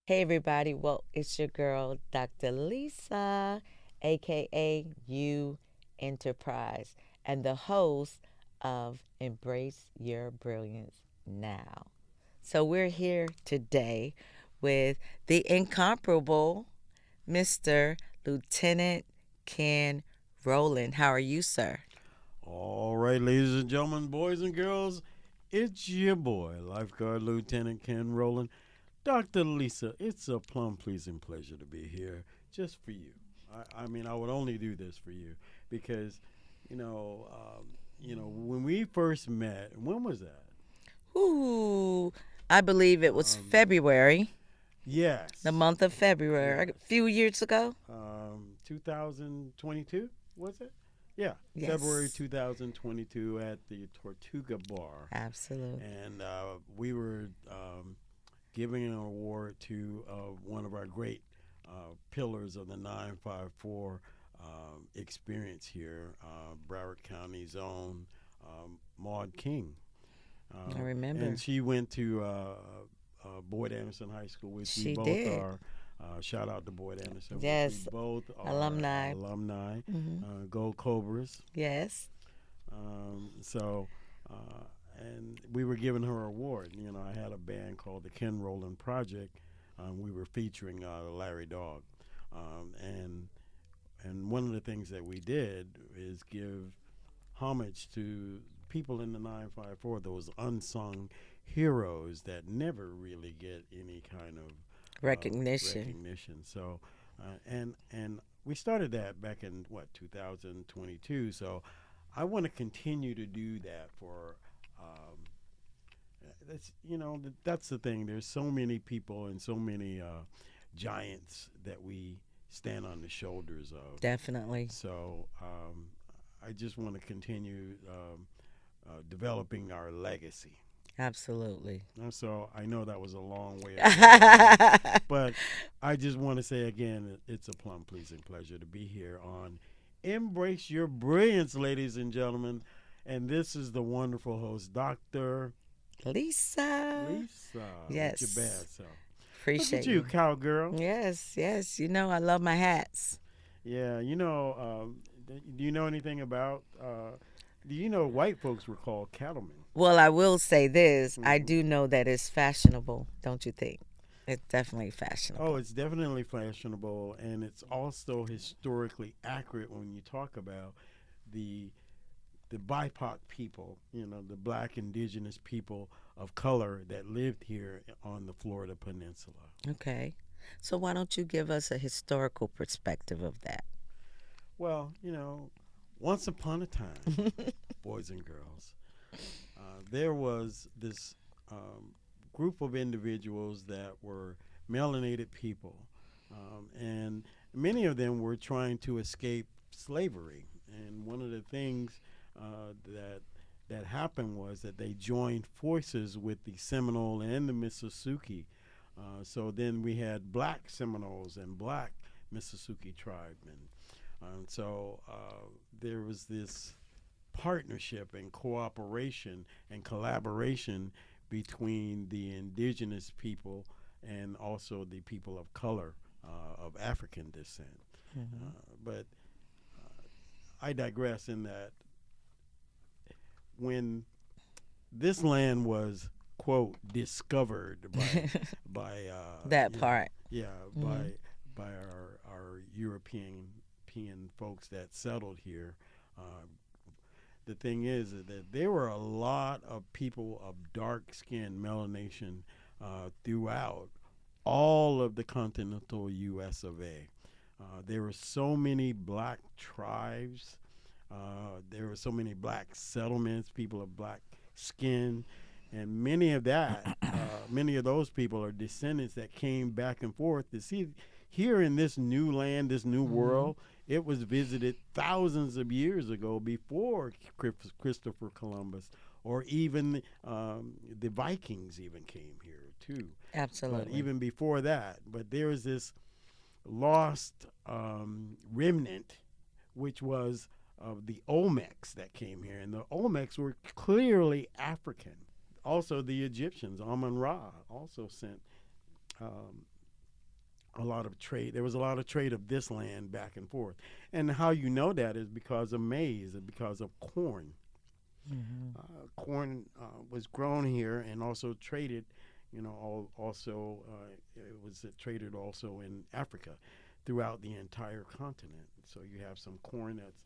Hey everybody, well, it's your girl, Dr. Lisa, aka You Enterprise, and the host of Embrace Your Brilliance Now. So we're here today with the incomparable Mr. Lieutenant Ken Roland. How are you, sir? All right, ladies and gentlemen, boys and girls, it's your boy, Lifeguard Lieutenant Ken Roland. Dr. Lisa, it's a plum pleasing pleasure to be here just for you. I would only do this for you because, you know, when we first met, when was that? Ooh, I believe it was Um, February, the yes, month of February, a yes. few years ago. 2022, was it? Yeah, February Yes, 2022 at the Tortuga Bar. absolutely. And we were giving an award to one of our great pillars of the 954 experience here, Broward County's own Maud King. I And remember. she went to Boyd Anderson High School, which we She both did. are. Shout out to Boyd Anderson, which we Yes, both are alumni. alumni, Hmm. Gold Cobras. Yes. So, and we were giving her an award. You know, I had a band called the Ken Roland Project. We were featuring Larry Dog, and one of the things that we did is give homage to people in the 954, those unsung heroes that never really get any kind of Recognition. recognition. So, and we started that back in what 2022. So, I want to continue to do that for. That's the thing. There's so many people and so many giants that we stand on the shoulders of. Definitely. So I just want to continue developing our legacy. Absolutely. And so I know that was a long way of saying, but I just want to say again, it's a plum pleasing pleasure to be here on Embrace Your Brilliance, ladies and gentlemen. And this is the wonderful host, Dr. Lisa. Lisa, with your Yes. bad self. Look at Appreciate you, you. cowgirl. Yes, yes. You know, I love my hats. Yeah, do you know anything about? Do you know white folks were called cattlemen? Well, I will say this. I Hmm. do know that it's fashionable, don't you think? It's definitely Oh, fashionable. it's definitely fashionable, and it's also historically accurate when you talk about the the BIPOC people, the black indigenous people of color that lived here on the Florida Peninsula. Okay. So why don't you give us a historical perspective of that? Well, once upon a time, boys and girls, there was this group of individuals that were melanated people, and many of them were trying to escape slavery. And one of the things that happened was that they joined forces with the Seminole and the Mississippi. So then we had black Seminoles and black Mississippi tribemen. So there was this partnership and cooperation and collaboration between the indigenous people and also the people of color of African descent. Hmm. But I digress in that when this land was quote discovered by That part. yeah Hmm. by our European folks that settled here. Uh, the thing is that there were a lot of people of dark skin, melanation, throughout all of the continental U.S. of A. There were so many black tribes. There were so many black settlements, people of black skin, and many of those people are descendants that came back and forth to see here in this new land, this new Hmm. world. It was visited thousands of years ago before Christopher Columbus, or even the Vikings even came here too. But Absolutely. even before that, but there is this lost remnant, which was of the Olmecs that came here, and the Olmecs were clearly African. Also, the Egyptians, Amun Ra, also sent um, a lot of trade. There was a lot of trade of this land back and forth. And how you know that is because of maize and because of corn. Mm-hmm. Corn was grown here and also traded. Also it was traded also in Africa, throughout the entire continent. So you have some corn that's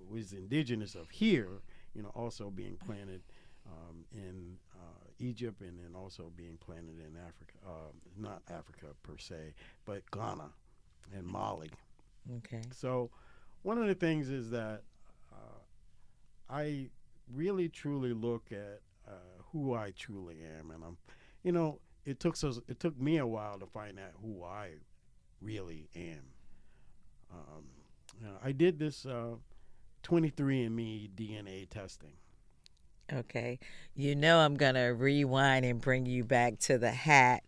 was indigenous of here, also being planted in Egypt, and then also being planted in Africa. Not Africa per se, but Ghana and Mali. Okay. So one of the things is that I really truly look at who I truly am, and it took me a while to find out who I really am. Um, I did this 23andMe DNA testing. Okay. I'm going to rewind and bring you back to the hat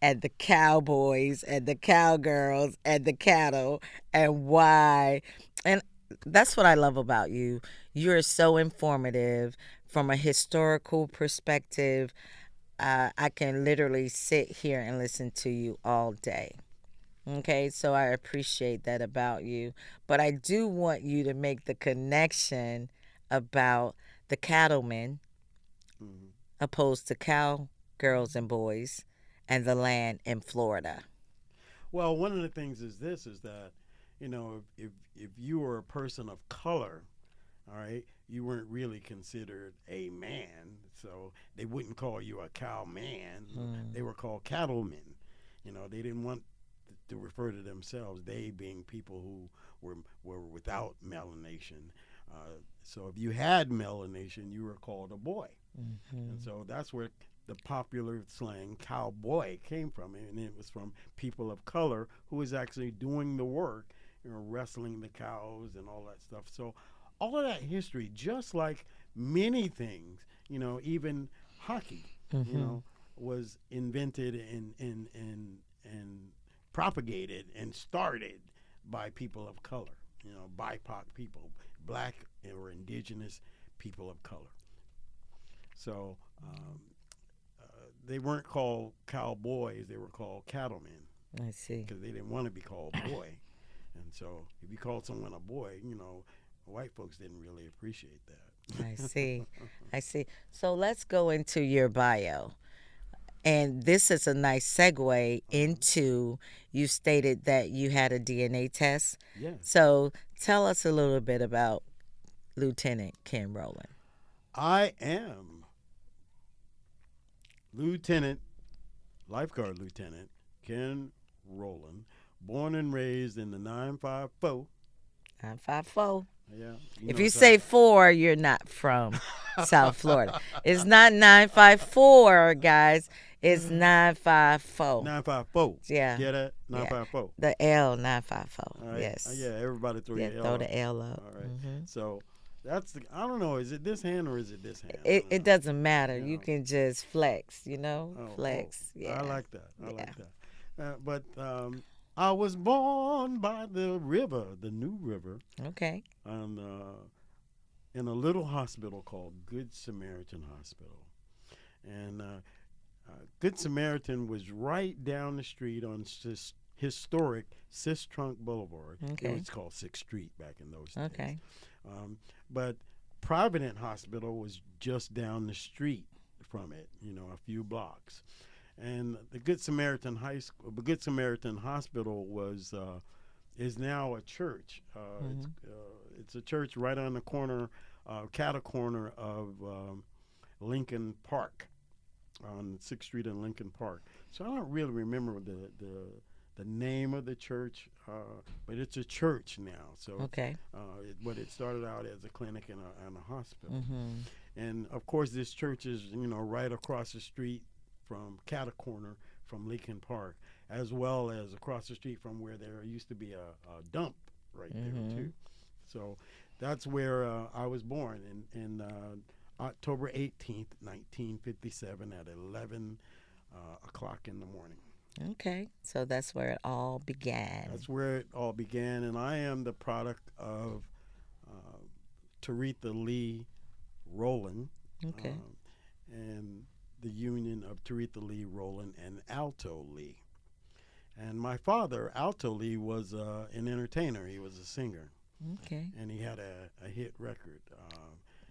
and the cowboys and the cowgirls and the cattle and why. And that's what I love about you. You're so informative from a historical perspective. I can literally sit here and listen to you all day. Okay, so I appreciate that about you. But I do want you to make the connection about the cattlemen Hmm. opposed to cow girls and boys and the land in Florida. Well, one of the things is this is that, if you were a person of color, all right, you weren't really considered a man, so they wouldn't call you a cow man. Mm. They were called cattlemen. They didn't want to refer to themselves, they being people who were without melanation. So if you had melanation, you were called a boy. And Mm-hmm. so that's where the popular slang cowboy came from. And it was from people of color who was actually doing the work, wrestling the cows and all that stuff. So all of that history, just like many things, even hockey, you Mm-hmm. know, was invented and propagated and started by people of color, BIPOC people, black or indigenous people of color. So they weren't called cowboys; they were called cattlemen I see. because they didn't want to be called boy. And so, if you called someone a boy, white folks didn't really appreciate I that. see. I see. So let's go into your bio. And this is a nice segue Uh-huh. into you stated that you had a DNA test. Yes, So tell us a little bit about Lieutenant Ken Roland. I am Lieutenant, Lifeguard Lieutenant Ken Roland, born and raised in the 954. 954. Yeah, If you so. say four, you're not from South Florida. It's not 954, guys. It's 954. 954. Yeah. Get it? Yeah. 954. The L 954. All right. Yes. Yeah, everybody throw Yeah, your L throw up. the L up. All right. Hmm. So that's I don't know. Is it this hand or is it this hand? I It, don't it know. doesn't matter. You You know. can just flex. Oh. Flex. I Yeah. like that. I Yeah. like that. But I was born by the river, the New River, Okay. on, in a little hospital called Good Samaritan Hospital. And Good Samaritan was right down the street on historic Sis Trunk Boulevard. It Okay. was called Sixth Street back in those days. Okay. But Provident Hospital was just down the street from it, a few blocks. And the Good Samaritan Hospital is now a church. Hmm. It's a church right on the corner, cattle corner of Lincoln Park, on Sixth Street and Lincoln Park. So I don't really remember the name of the church, but it's a church now. So Okay. but it started out as a clinic and a hospital. Hmm. And of course, this church is right across the street from cattle corner from Lincoln Park, as well as across the street from where there used to be a dump right there Hmm. too. So that's where I was born in October 18th, 1957, at 11 o'clock in the morning. Okay. So that's where it all began. That's where it all began, and I am the product of uh, Taretha Lee Roland, Okay. and the union of Taretha Lee Roland and Alto Lee. And And my father, Alto Lee, was an entertainer. He was a singer, Okay. and he had a hit record.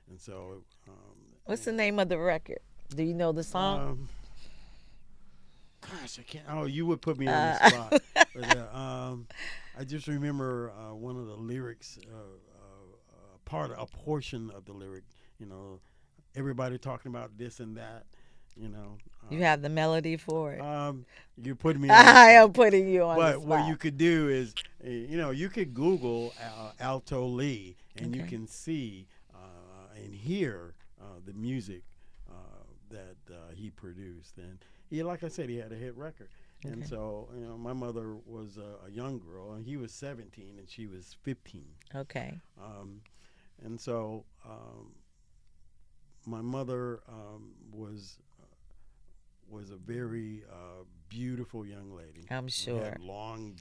And so, What's the name of the record? Do you know the song? gosh, I can't. Oh, you would put me on the Uh, spot. But I just remember one of the lyrics, a portion of the lyric. You know, everybody talking about this and that. You know, you have the melody for it. you put me on the I spot. am putting you on the But what you spot. could do is, you could Google Alto Lee, and you Okay. can see and hear the music that he produced. And like I said, he had a hit record. And Okay. so, my mother was a young girl, and he was 17, and she was 15. Okay. Um, and so, my mother was a very beautiful young lady. I'm She sure. had long,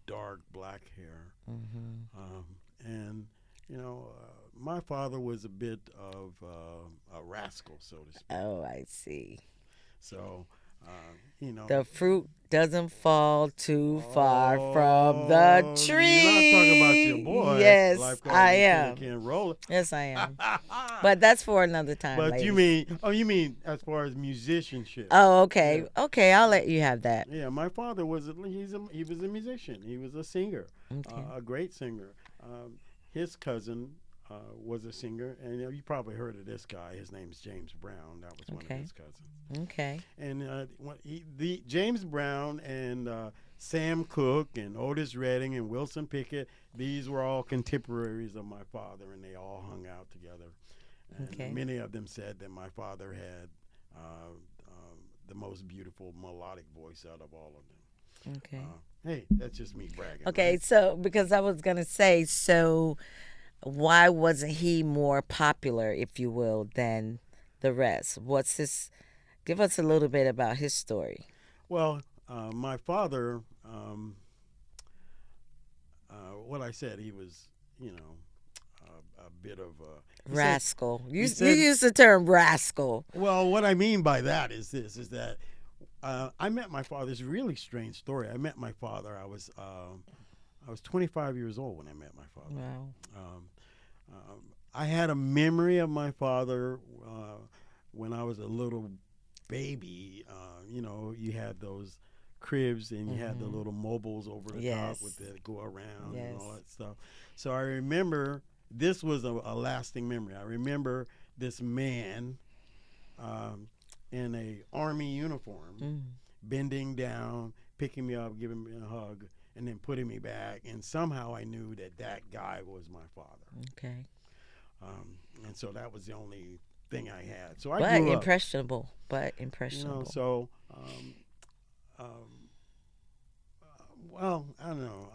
dark black hair, Hmm. and my father was a bit of a rascal, so to speak. Oh, I see. So, The fruit doesn't fall too far from the oh, you're not talking about your tree. boy, Yes, lifeguard I Lieutenant am. Ken Roland. Yes, I am. But that's for another time, But ladies. you mean as far as musicianship? Oh, Yeah. okay. Okay, I'll let you have that. Yeah, my father he was a musician. He was a singer, Okay. a great singer. His cousin was a singer, and you probably heard of this guy. His name's James Brown. That was one of Okay. his cousins. Okay. And the James Brown and Sam Cooke and Otis Redding and Wilson Pickett, these were all contemporaries of my father, and they all hung out together. And Okay. many of them said that my father had the most beautiful melodic voice out of all of them. Okay. Hey, that's just me bragging. Okay, Right? so because I was gonna say, so why wasn't he more popular, if you will, than the rest? What's his? Give us a little bit about his story. Well, my father, what I said, he was, a bit of a. Rascal. He You said, use the term rascal. well, what I mean by that is this: is that I met my father. It's a really strange story. I met my father. I was 25 years old when I met my father. Wow. Um, I had a memory of my father when I was a little baby. You had those cribs and you had the little mobiles over the top Yes. with that go around and all Yes. that stuff. So I remember this was a lasting memory. I remember this man in a army uniform Mm. bending down, picking me up, giving me a hug, and then putting me back. And somehow I knew that guy was my father. Okay. And so that was the only thing I had. So I But grew up. impressionable. But impressionable. So well, I don't know.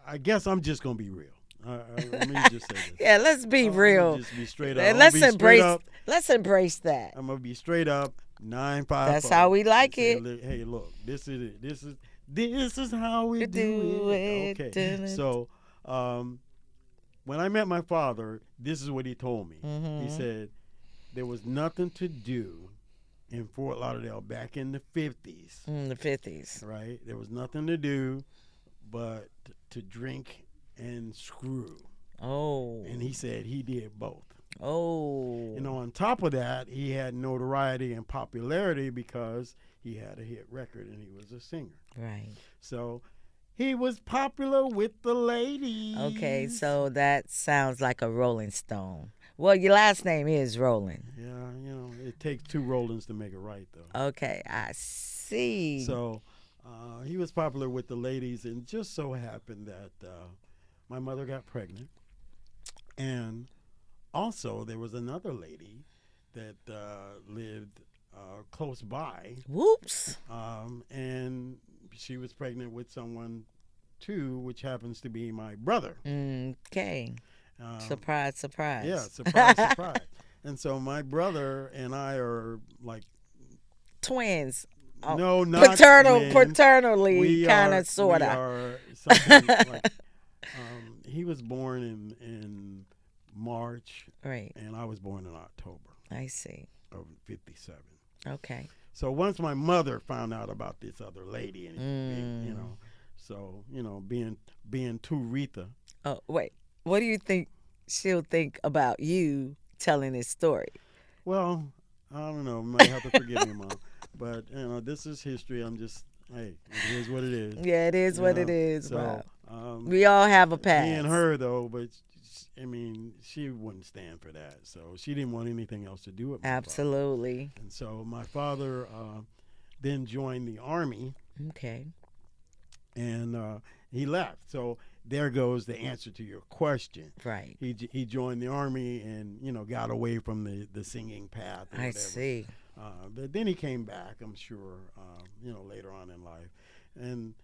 I guess I'm just gonna be real. Let me just say this. Yeah, let's be I'm real. gonna just be straight up. And I'm gonna let's be straight embrace. up. Let's embrace that. I'm gonna be straight up. 955. That's how we like Say, it. Hey, look, this is it. This is how we You do it. do Okay. it. So when I met my father, this is what he told me. Mhm. He said there was nothing to do in Fort Lauderdale back in the 50s. The 50s. Right? There was nothing to do but to drink and screw. Oh. And he said he did both. Oh. On top of that, he had notoriety and popularity because he had a hit record and he was a singer. Right. So he was popular with the ladies. Okay, so that sounds like a Rolling Stone. Well, your last name is Roland. Yeah, it takes two Rollins to make it right, though. Okay, I see. So he was popular with the ladies, and just so happened that my mother got pregnant. And also, there was another lady that lived close by, Whoops. and she was pregnant with someone, too, which happens to be my brother. Okay. Surprise, surprise. Yeah, surprise, surprise. And so my brother and I are like Twins. Oh, no, not twins. Paternally, kind of, sort We of. are something like he was born in March, Right. and I was born in October I see. of '57. Okay. So once my mother found out about this other lady, and So being too Retha. Oh, wait. What do you think she'll think about you telling this story? Well, I don't know. You might have to forgive me, Mom. But this is history. I'm just, hey, it is what it is. Yeah, it is You what it know. is. So Wow. We all have a me and past. her though, but I mean, she wouldn't stand for that. So she didn't want anything else to do with my father. Absolutely. And so my father then joined the army, Okay. and he left. So there goes the answer to your question. Right. He joined the army and got away from the singing path or I whatever. see. But then he came back, I'm sure, later on in life. And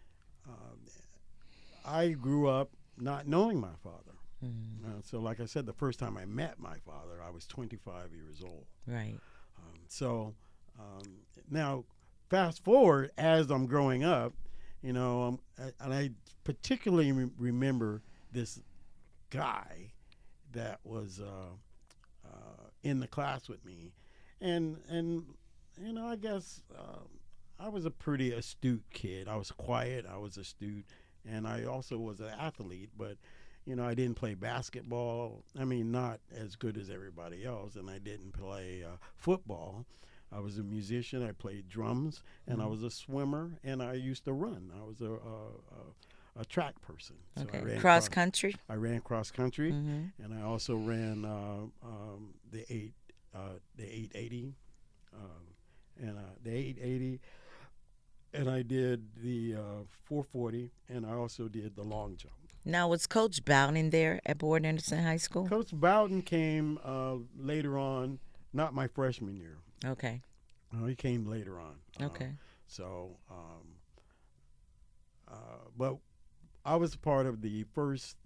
I grew up not knowing my father. So, like I said, the first time I met my father, I was 25 years old. Right. So now, fast forward as I'm growing up, and I particularly remember this guy that was in the class with me, and I guess I was a pretty astute kid. I was quiet. I was astute, and I also was an athlete, but. I didn't play basketball. I mean, not as good as everybody else, and I didn't play football. I was a musician. I played drums, and I was a swimmer, and I used to run. I was a track person. So Okay. I ran Cross country. I ran cross country, Mm-hmm. and I also ran the 880, the 880, and I did the 440, and I also did the long jump. Now, was Coach Bowden there at Boyd Anderson High School? Coach Bowden came later on, not my freshman year. Okay. He came later on. Okay. So, but I was part of the first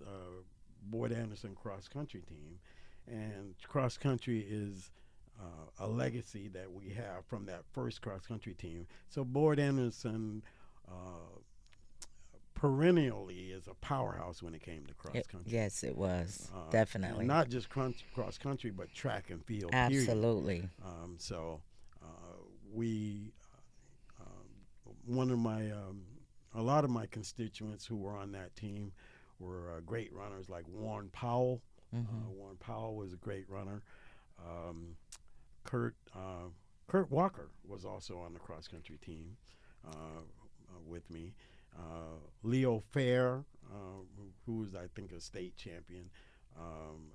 Boyd Anderson cross country team, and cross country is a legacy that we have from that first cross country team. So Boyd Anderson perennially is a powerhouse when it came to cross country. Yes, it was. Definitely. Not just cross country, but track and field. Absolutely. So we, one of my, a lot of my constituents who were on that team were great runners like Warren Powell. Warren Powell was a great runner. Kurt Walker was also on the cross country team with me. Leo Fair, who was, I think, a state champion.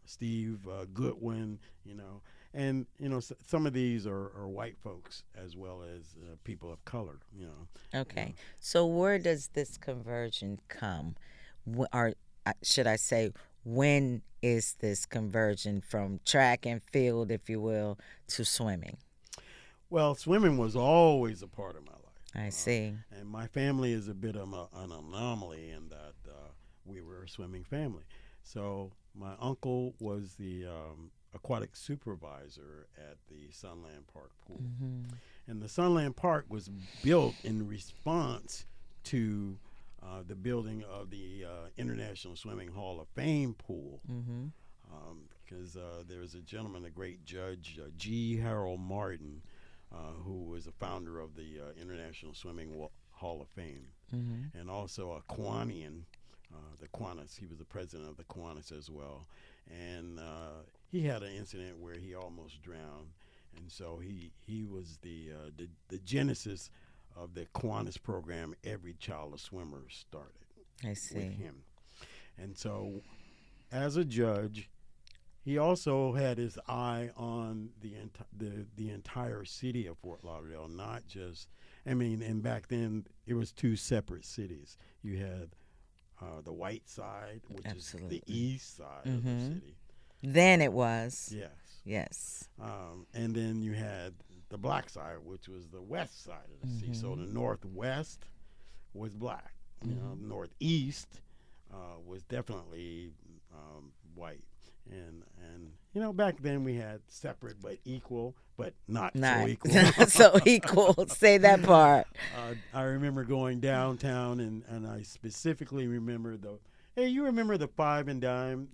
Steve Goodwin, and some of these are white folks as well as people of color. Okay. So where does this conversion come? Or should I say, when is this conversion from track and field, if you will, to swimming? Well, swimming was always a part of my life. I see. And my family is a bit of an anomaly in that we were a swimming family. So my uncle was the aquatic supervisor at the Sunland Park pool. And the Sunland Park was built in response to the building of the International Swimming Hall of Fame pool. Because there was a gentleman, a great judge, G. Harold Martin, who was the founder of the International Swimming Hall of Fame, and also a Kiwanian, the Kiwanis. He was the president of the Kiwanis as well, and he had an incident where he almost drowned, and so he was the genesis of the Kiwanis program. Every child of swimmers started with him, and so as a judge. He also had his eye on the entire city of Fort Lauderdale, not just. I mean, and back then it was two separate cities. You had the white side, which Absolutely. is the east side of the city. Then it was. Yes. Yes. And then you had the black side, which was the west side of the city. So the northwest was black. Northeast was definitely white. And back then we had separate but equal, but not so equal. So equal. Say that part. I remember going downtown, and I specifically remember you remember the Five and Dime,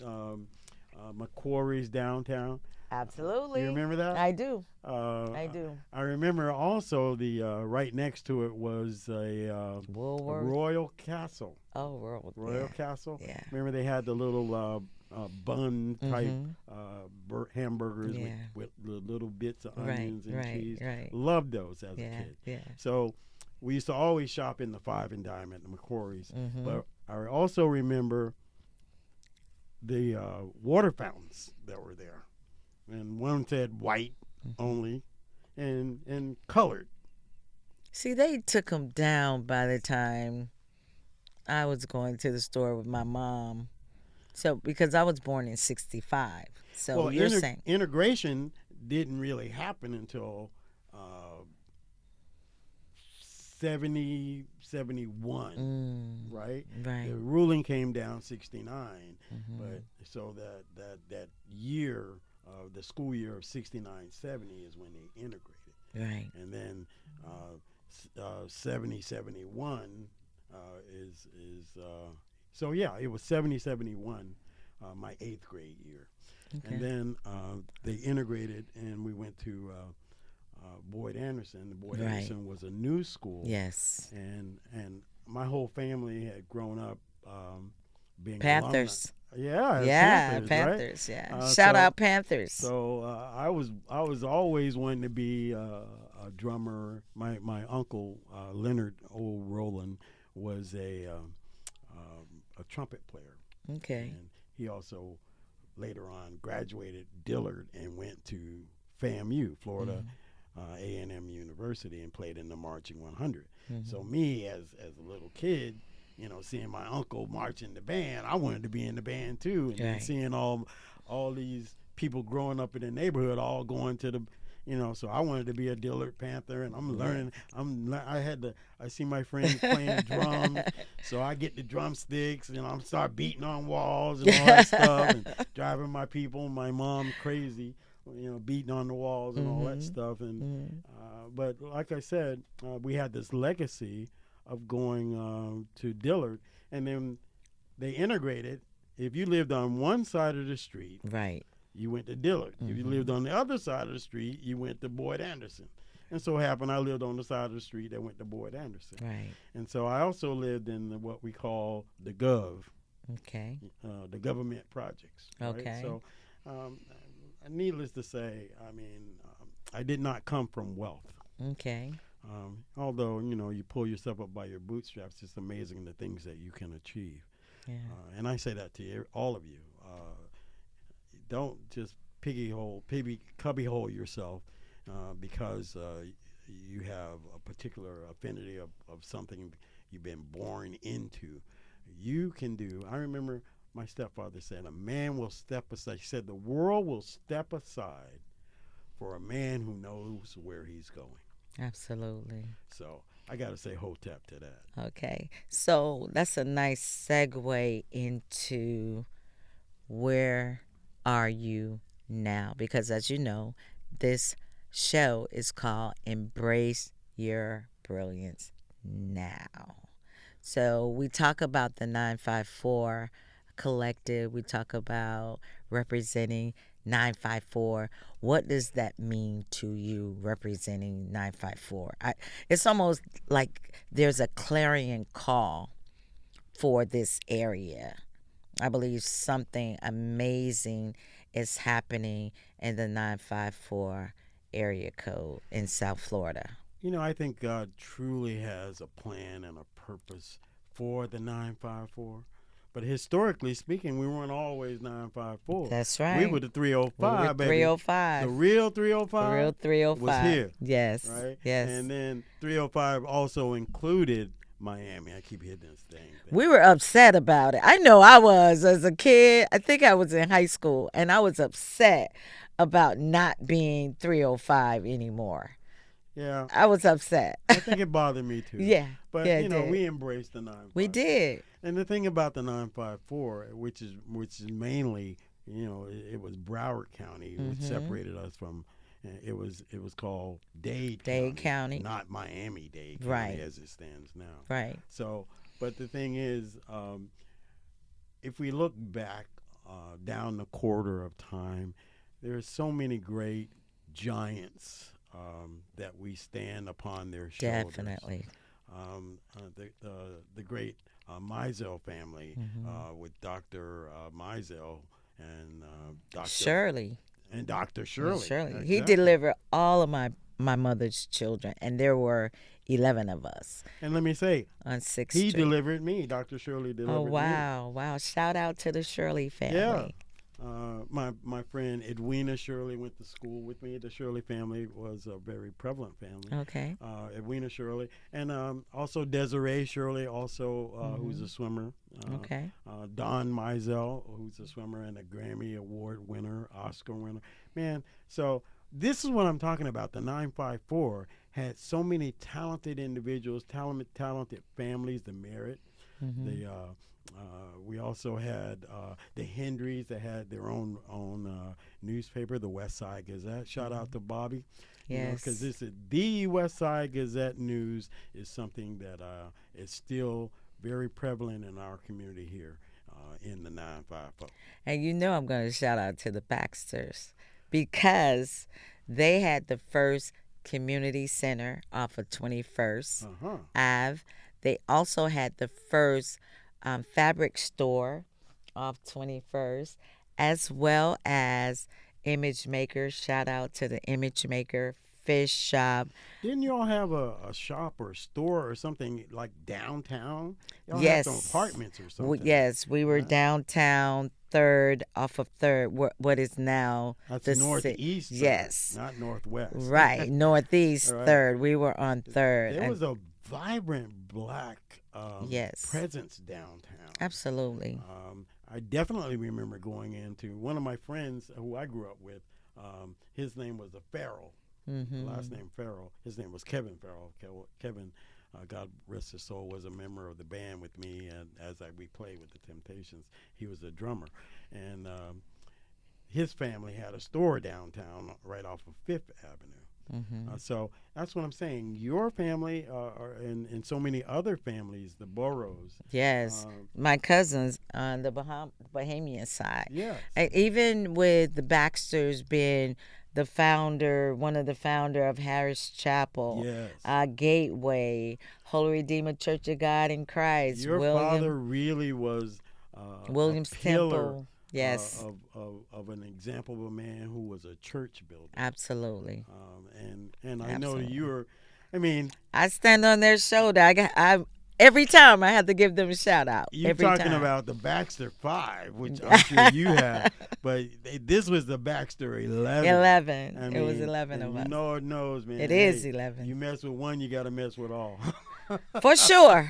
Macquarie's downtown? You Absolutely. remember that? I do. Uh, I do. I remember also the right next to it was a Woolworth. Royal Castle. Oh, world. Royal Yeah. Castle. Yeah. Remember they had the little bun type Mm-hmm. hamburgers Yeah. with the little bits of Right. onions and Right. cheese. Right. Loved those as a Yeah. kid. Yeah. So we used to always shop in the Five and Dime at the McCory's. Mm-hmm. But I also remember the water fountains that were there, and one said white Mm-hmm. only, and colored. See, they took them down by the time I was going to the store with my mom. So, because I was born in 65. So, Well, you're saying. integration didn't really happen until uh, 70, 71, right? Right. The ruling came down 69, Mm-hmm. but so that year, the school year of 69, 70 is when they integrated. Right. And then 70, 71 is so yeah, it was 70, 71, my eighth grade year. Okay. And then they integrated, and we went to Boyd Anderson. The Boyd Right. Anderson was a new school, Yes. and my whole family had grown up being Panthers. alumni. Yeah, Yeah. Panthers, right? Panthers. Yeah. Uh, Shout so out Panthers. so I was always wanting to be a drummer. My uncle Leonard old Roland was a trumpet player, Okay. and he also later on graduated Dillard and went to FAMU, Florida A&M University, and played in the Marching 100. Mm-hmm. So me as a little kid, seeing my uncle march in the band, I wanted to be in the band too. And then Right. seeing all these people growing up in the neighborhood all going to the so I wanted to be a Dillard Panther, and I'm learning. I see my friends playing drums, so I get the drumsticks and I'm start beating on walls and all that stuff, and driving my mom crazy, beating on the walls and all that stuff. And but like I said, we had this legacy of going to Dillard, and then they integrated. If you lived on one side of the street, Right. you went to Dillard. If you lived on the other side of the street, you went to Boyd Anderson. And so happened I lived on the side of the street that went to Boyd Anderson. Right. And so I also lived in what we call the Gov, Okay. the government projects. Right? Okay. So needless to say, I did not come from wealth. Okay. Although, you pull yourself up by your bootstraps, it's amazing the things that you can achieve. Yeah. And I say that to all of you. Don't just cubbyhole yourself because you have a particular affinity of something you've been born into. You can do. I remember my stepfather said, "A man will step aside." He said, "The world will step aside for a man who knows where he's going." Absolutely. So I got to say hotep to that. Okay. So that's a nice segue into where are you now? Because as you know, this show is called Embrace Your Brilliance Now. So we talk about the 954 collective. We talk about representing 954. What does that mean to you, representing 954? It's almost like there's a clarion call for this area. I believe something amazing is happening in the 954 area code in South Florida. I think God truly has a plan and a purpose for the 954. But historically speaking, we weren't always 954. That's right. We were the 305, we were baby. 305. The real 305. The real 305 was here. Yes. Right? Yes. And then 305 also included Miami. I keep hitting this thing. We were upset about it. I know I was as a kid. I think I was in high school, and I was upset about not being 305 anymore. Yeah. I was upset. I think it bothered me too. Yeah. But yeah, it did. we embraced the 954. We did. And the thing about the 954, which is mainly, it was Broward County, which separated us from. It was called Dade County, not Miami-Dade County, right, as it stands now. Right. So, but the thing is, if we look back down the corridor of time, there are so many great giants that we stand upon their shoulders. Definitely. The great Mizell family Hmm. with Dr. Mizell and Dr. Shirley. and Dr. Shirley. Shirley. He Exactly. delivered all of my mother's children, and there were 11 of us And let me say, on Sixth he Street. delivered me. Dr. Shirley Oh delivered me. wow, wow! Shout out to the Shirley Yeah. family. My friend Edwina Shirley went to school with me. The Shirley family was a very prevalent family. Okay. Edwina Shirley, and also Desiree Shirley, also who's Hmm. a swimmer. Okay. Don Mizell, who's a swimmer and a Grammy Award winner, Oscar winner. Man, so this is what I'm talking about. The 954 had so many talented individuals, talented families, the Merit, Hmm. the we also had the Hendrys that had their own newspaper, the West Side Gazette. Shout out to Bobby, because Yes. this is the West Side Gazette news is something that is still very prevalent in our community here in the 954. And I'm going to shout out to the Baxters because they had the first community center off of 21st Uh huh. Ave. They also had the first fabric store off 21st, as well as image makers. Shout out to the image maker fish shop. Didn't y'all have a shop or a store or something like downtown? Y'all had some Yes. apartments or something, Yes, we were right? downtown third off of third, what is now That's the sixth. northeast third, Yes, not northwest. right. All Northeast right. third. We were on third. There And was a vibrant black yes, presence downtown. absolutely. I definitely remember going into one of my friends who I grew up with. His name was a Farrell, Hmm. last name Farrell. His name was Kevin Farrell. Kevin, God rest his soul, was a member of the band with me, and we played with the Temptations, he was a drummer, and his family had a store downtown right off of Fifth Avenue. Hmm. So that's what I'm saying. Your family, and so many other families, the Burrows. Yes, Um, my cousins on the Bahamian side. yes, And even with the Baxters being the founder, one of the founder of Harris Chapel, yes. Gateway, Holy Redeemer Church of God in Christ, Your father really was a Williams pillar Temple. Yes, of an example of a man who was a church builder. absolutely, And I know that you absolutely. were, I mean, I stand on their shoulder. I every time I have to give them a shout out. you Every talking time. about the Baxter 5, which I'm sure you have, but this was the Baxter 11. 11. I It was mean, 11 and of you us. know it knows, man. It Hey, is 11. you mess with one, you got to mess with all. For sure.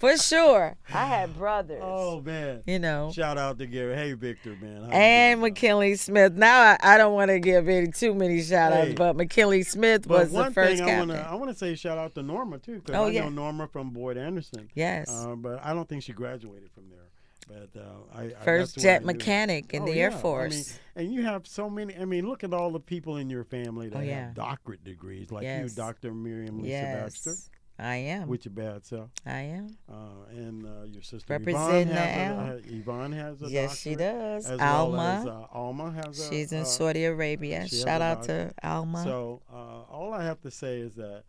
For sure. I had brothers, Oh, man. you know, Shout out to Gary. Hey, Victor, man. How you and doing, McKinley Smith. Now I don't want to give too many shout outs, Hey, but McKinley Smith but was the one thing first captain. I wanna say shout out to Norma too, because Oh, I know yeah. Norma from Boyd Anderson, Yes. but I don't think she graduated from there. But that's First where I jet knew her. mechanic in Oh the Air yeah, I mean, Force. and you have so many. I mean, look at all the people in your family Oh, that yeah. have doctorate degrees, like you, Yes. Dr. Miriam Lisa Baxter, Yes. I am. with your bad self, I am. and your sister Representing the L. Yvonne has a Yes, she doctorate, does. as well as Alma. Alma has She's in a Saudi Arabia. she has Shout a out doctorate. to Alma. So all I have to say is that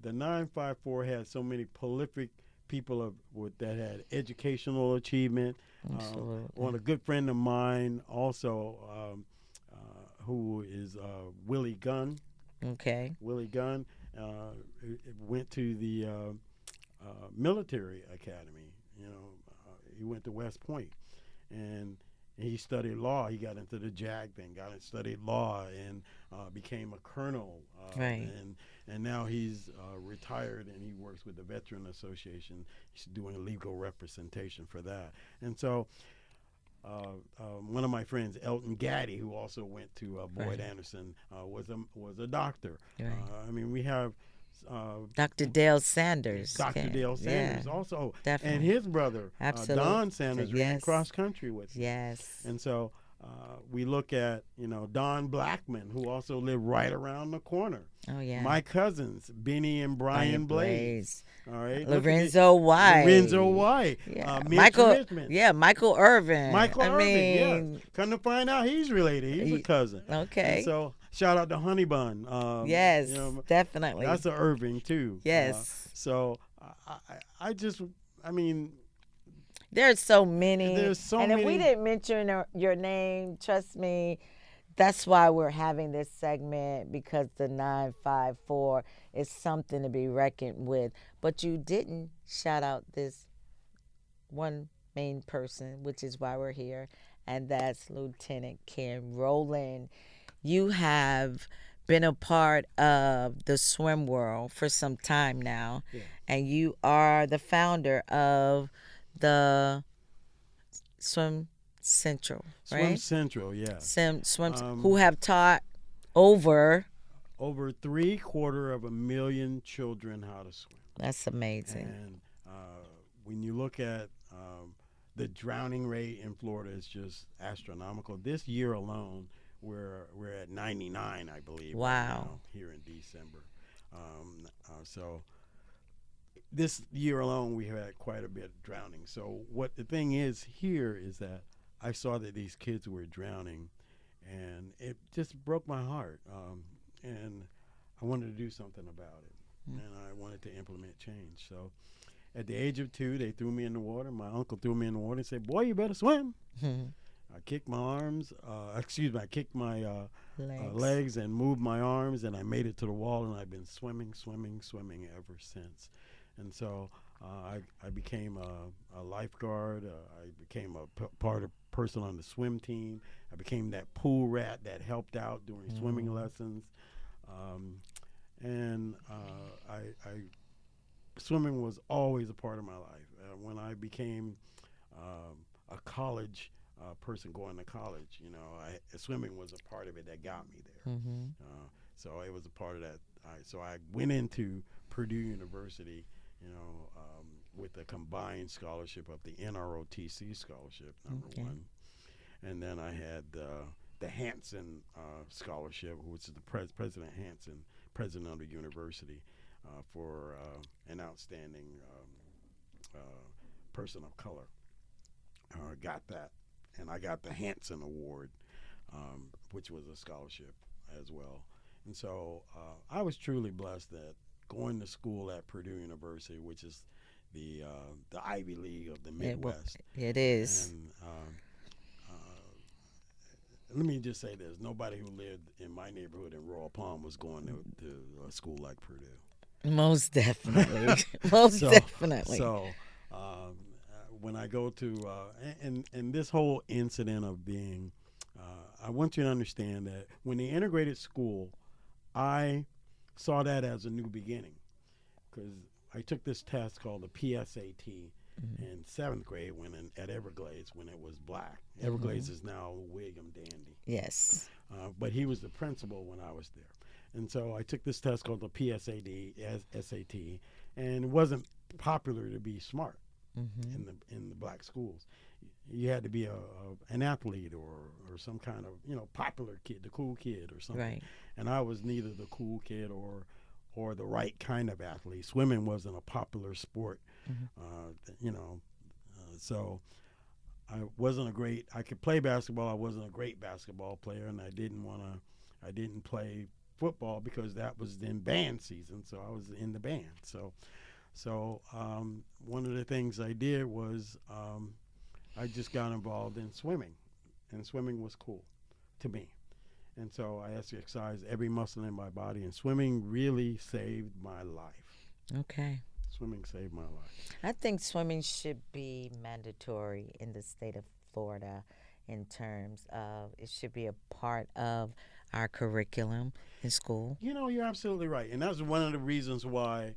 the 954 had so many prolific people that had educational achievement. Absolutely. One a good friend of mine also, who is Willie Gunn. Okay. Willie Gunn went to the military academy. He went to West Point, and he studied law. He got into the JAG thing, studied law, and became a colonel. Right. And now he's retired, and he works with the Veteran Association. He's doing legal representation for that. And so, one of my friends, Elton Gaddy, who also went to Boyd Right. Anderson, was a doctor. Right. I mean, we have Dr. Dale Sanders. Dr. Okay. Dale Sanders Yeah, also, and definitely. his brother Absolutely. Don Sanders ran Yes. cross country with him. Yes. And so We look at, Don Blackman, who also lived right around the corner. Oh yeah. My cousins, Benny and Brian Brian Blaze. Blaze. All right. Look at the Lorenzo Lorenzo White. White, Yeah. Mitch Michael. Richmond, Yeah. Michael Irvin. Michael I Irvin. Yes. mean, Come to find out, he's related. He's a cousin. And okay. so, shout out to Honey Bun. Yes. Definitely. That's a Irving too. Yes. So I just, I mean, There's so many. there's so and many. if we didn't mention your name, trust me, that's why we're having this segment, because the 954 is something to be reckoned with. But you didn't shout out this one main person, which is why we're here, and that's Lieutenant Ken Roland. You have been a part of the swim world for some time now, Yeah. and you are the founder of the Swim Central, Swim right? Central, yeah. Swims Um, who have taught over. Over 750,000 children how to swim. That's amazing. And when you look at the drowning rate in Florida, is just astronomical. This year alone, we're at 99, I believe. Wow. Right now, here in December. So this year alone, we had quite a bit of drowning. So what the thing is here is that I saw that these kids were drowning, and it just broke my heart. And I wanted to do something about it, and I wanted to implement change. So at the age of 2, they threw me in the water. My uncle threw me in the water and said, "Boy, you better swim." I kicked my arms, I kicked my legs and moved my arms, and I made it to the wall, and I've been swimming ever since. And so I became a lifeguard. I became a part of person on the swim team. I became that pool rat that helped out during swimming lessons. And swimming was always a part of my life. When I became a college person going to college, swimming was a part of it that got me there. So it was a part of that. So I went into Purdue University, with a combined scholarship of the NROTC scholarship, number one. And then I had the Hansen scholarship, which is the President Hansen, president of the university, for an outstanding person of color. Got that. And I got the Hansen Award, which was a scholarship as well. And so I was truly blessed that going to school at Purdue University, which is the Ivy League of the Midwest. It is. And let me just say this: nobody who lived in my neighborhood in Royal Palm was going to a school like Purdue. Most definitely. Most definitely. So when I go to and this whole incident of being, I want you to understand that when the integrated school, I saw that as a new beginning, because I took this test called the PSAT in 7th grade at Everglades when it was black. Everglades is now William Dandy. Yes. But he was the principal when I was there. And so I took this test called the PSAT, SAT, and it wasn't popular to be smart in the black schools. You had to be an athlete or some kind of popular kid, the cool kid or something. Right. And I was neither the cool kid or the right kind of athlete. Swimming wasn't a popular sport, so I wasn't I could play basketball. I wasn't a great basketball player, and I didn't play football because that was in band season, so I was in the band. So one of the things I did was I just got involved in swimming, and swimming was cool to me. And so I exercised every muscle in my body, and swimming really saved my life. Okay. Swimming saved my life. I think swimming should be mandatory in the state of Florida in terms of it should be a part of our curriculum in school. You're absolutely right. And that's one of the reasons why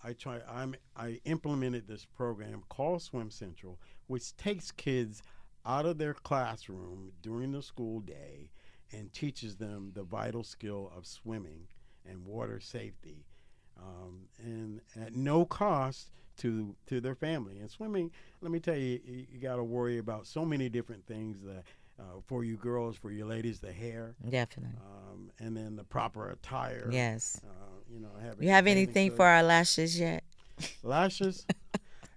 I implemented this program called Swim Central, which takes kids out of their classroom during the school day and teaches them the vital skill of swimming and water safety, and at no cost to their family. And swimming, let me tell you, you got to worry about so many different things For you girls, for you ladies, the hair, Definitely. and then the proper attire. Yes. Having You the have bathing anything for suit, our lashes yet? lashes.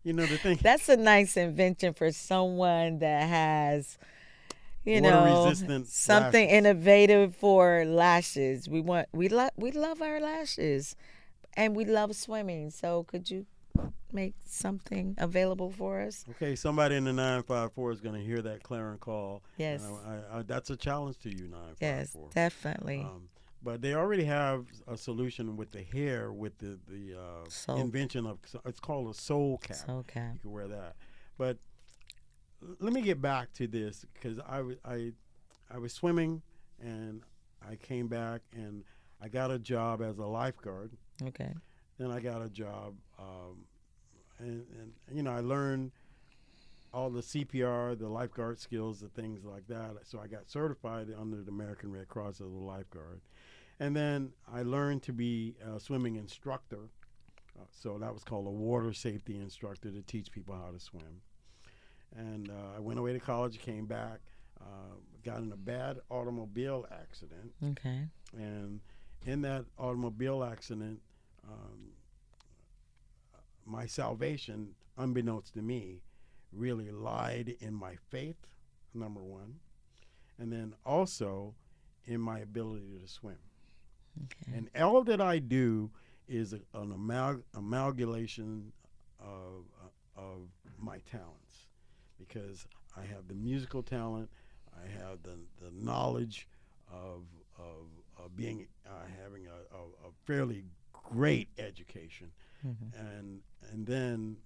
The thing, That's a nice invention for someone that has, water resistant something lashes. innovative for lashes. We love our lashes and we love swimming. So could you make something available for us? Okay, somebody in the 954 is going to hear that clarion call, and Yes. that's a challenge to you, Yes, 954. definitely. But they already have a solution with the hair, with the So invention of, it's called a soul cap. so okay. You can wear that. But let me get back to this because I was swimming and I came back and I got a job as a lifeguard. Okay. Then I got a job, and I learned all the CPR, the lifeguard skills, the things like that. So I got certified under the American Red Cross as a lifeguard. And then I learned to be a swimming instructor. So that was called a water safety instructor to teach people how to swim. And I went away to college, came back, got in a bad automobile accident. Okay. And in that automobile accident, um, my salvation, unbeknownst to me, really lied in my faith, number one, and then also in my ability to swim. Okay. And all that I do is an amalgamation of my talents because I have the musical talent, I have the knowledge of, of, of being having a fairly great education, Mm-hmm. and then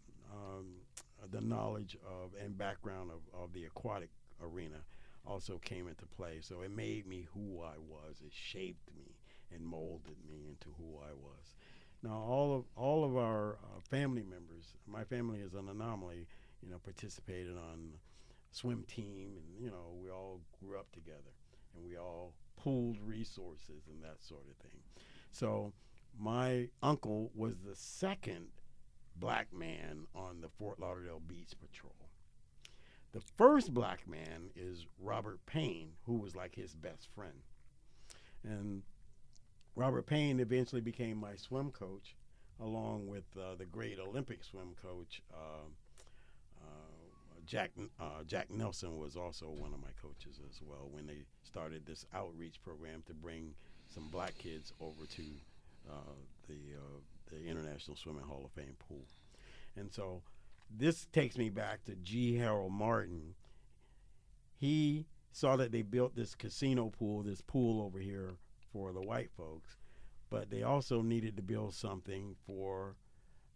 the knowledge of and background of the aquatic arena also came into play. So it made me who I was. It shaped me and molded me into who I was. Now all of our family members, my family is an anomaly. Participated on swim team, and we all grew up together, and we all pooled resources and that sort of thing. So my uncle was the second black man on the Fort Lauderdale Beach Patrol. The first black man is Robert Payne, who was like his best friend. And Robert Payne eventually became my swim coach, along with the great Olympic swim coach. Jack Nelson was also one of my coaches as well when they started this outreach program to bring some black kids over to uh, the International Swimming Hall of Fame pool. And so this takes me back to G. Harold Martin. He saw that they built this casino pool, this pool over here for the white folks, but they also needed to build something for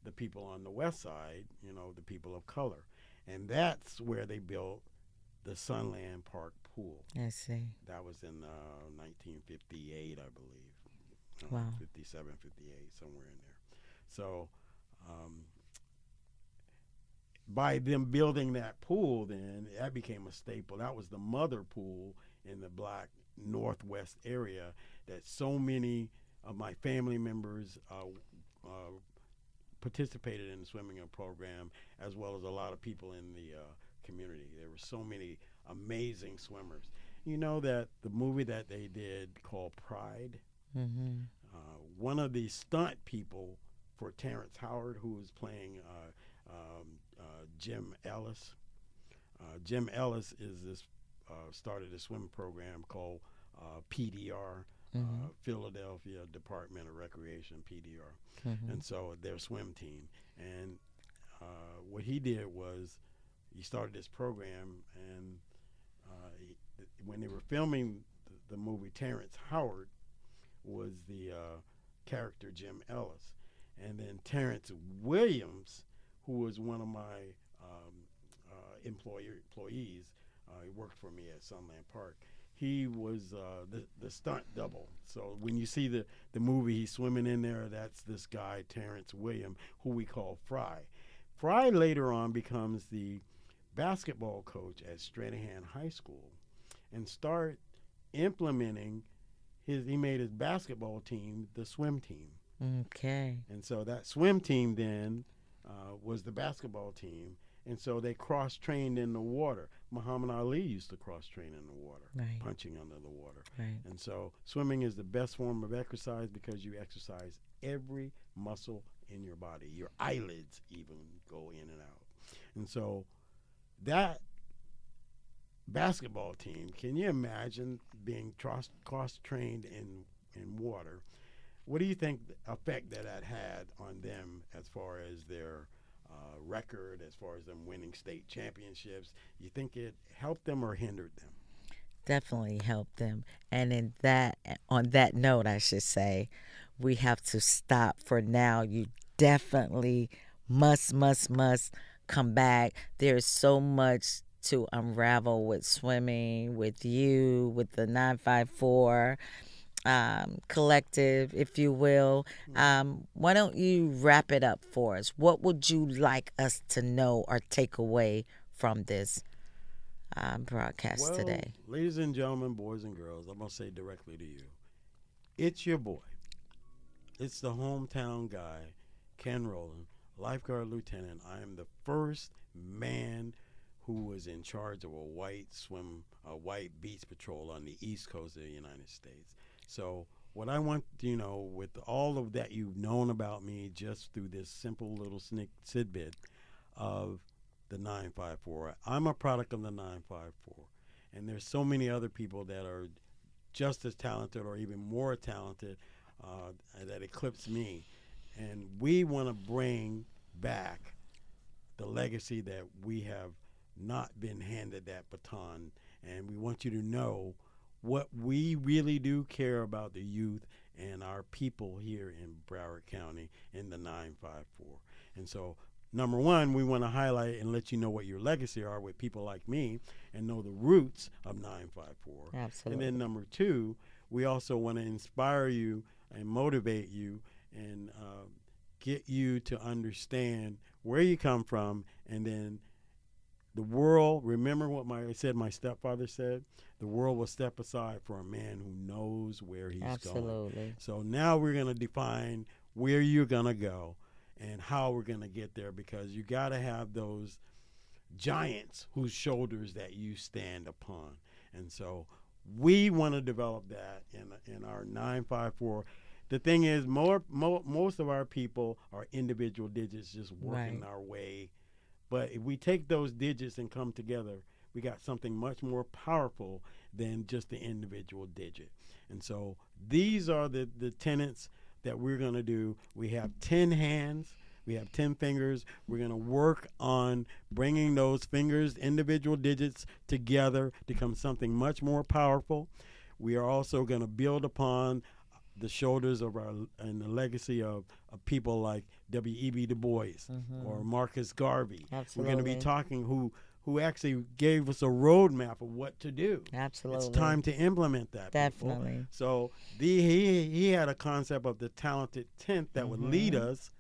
the people on the west side, the people of color. And that's where they built the Sunland Park pool. I see. That was in 1958, I believe. Wow. 57, 58, somewhere in there. So um, by them building that pool, then that became a staple. That was the mother pool in the black northwest area that so many of my family members participated in the swimming program, as well as a lot of people in the community. There were so many amazing swimmers. You know that the movie that they did called Pride, Mm-hmm. one of the stunt people for Terrence Howard, who was playing Jim Ellis. Jim Ellis is this started a swim program called PDR, Mm-hmm. Philadelphia Department of Recreation, PDR, Mm-hmm. and so their swim team. And what he did was he started this program, and when they were filming the movie, Terrence Howard was the character Jim Ellis, and then Terrence Williams, who was one of my employees, he worked for me at Sunland Park. He was the stunt double. So when you see the movie, he's swimming in there. That's this guy Terrence Williams, who we call Fry. Fry later on becomes the basketball coach at Stranahan High School, and start implementing he made his basketball team the swim team. Okay. And so that swim team then was the basketball team. And so they cross trained in the water. Muhammad Ali used to cross train in the water, Right. punching under the water. Right. And so swimming is the best form of exercise because you exercise every muscle in your body. Your eyelids even go in and out. And so that basketball team, can you imagine being cross trained in water? What do you think the effect that had on them as far as their record, as far as them winning state championships? You think it helped them or hindered them? Definitely help them. And in that, on that note, I should say, we have to stop for now. You definitely must come back. There's so much to unravel with swimming, with you, with the 954 collective, if you will. Mm-hmm. Why don't you wrap it up for us? What would you like us to know or take away from this broadcast Well, today? ladies and gentlemen, boys and girls, I'm going to say directly to you. It's your boy. It's the hometown guy, Ken Roland, lifeguard lieutenant. I am the first man who was in charge of a white beach patrol on the east coast of the United States. So what I want, with all of that you've known about me just through this simple little tidbit of the 954, I'm a product of the 954. And there's so many other people that are just as talented or even more talented that eclipse me. And we want to bring back the legacy that we have not been handed that baton. And we want you to know what we really do care about the youth and our people here in Broward County in the 954. And so, number one, we want to highlight and let you know what your legacy are with people like me and know the roots of 954. And Absolutely. then number two, we also want to inspire you and motivate you and get you to understand where you come from. And then the world, remember what my stepfather said, the world will step aside for a man who knows where he's going. Absolutely. So now we're going to define where you're going to go and how we're going to get there, because you got to have those giants whose shoulders that you stand upon. And so we want to develop that in our 954. The thing is, most of our people are individual digits just working Right. our way. But if we take those digits and come together, we got something much more powerful than just the individual digit. And so these are the tenets that we're going to do. We have 10 hands. We have 10 fingers. We're going to work on bringing those fingers, individual digits, together to become something much more powerful. We are also going to build upon the shoulders of our and the legacy of people like W.E.B. Du Bois or Marcus Garvey. We're going to be Absolutely. talking who actually gave us a roadmap of what to do. Absolutely. It's time to implement that, people. Definitely. So he had a concept of the talented tenth that would lead us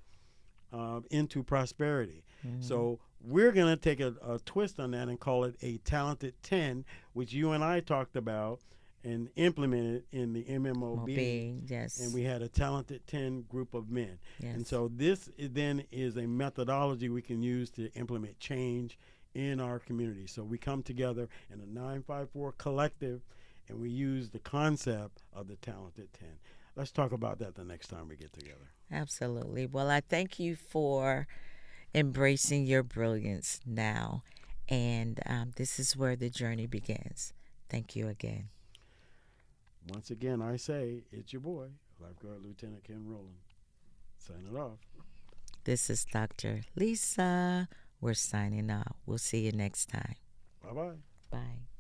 into prosperity. So we're going to take a twist on that and call it a talented 10, which you and I talked about and implemented in the MMOB. Yes. And we had a talented 10 group of men. Yes. And so this then is a methodology we can use to implement change in our community. So we come together in a 954 collective and we use the concept of the talented 10. Let's talk about that the next time we get together. Absolutely. Well, I thank you for embracing your brilliance now. And this is where the journey begins. Thank you again. Once again, I say, it's your boy, Lifeguard Lieutenant Ken Roland. Signing off. This is Dr. Lisa. We're signing off. We'll see you next time. Bye-bye. Bye.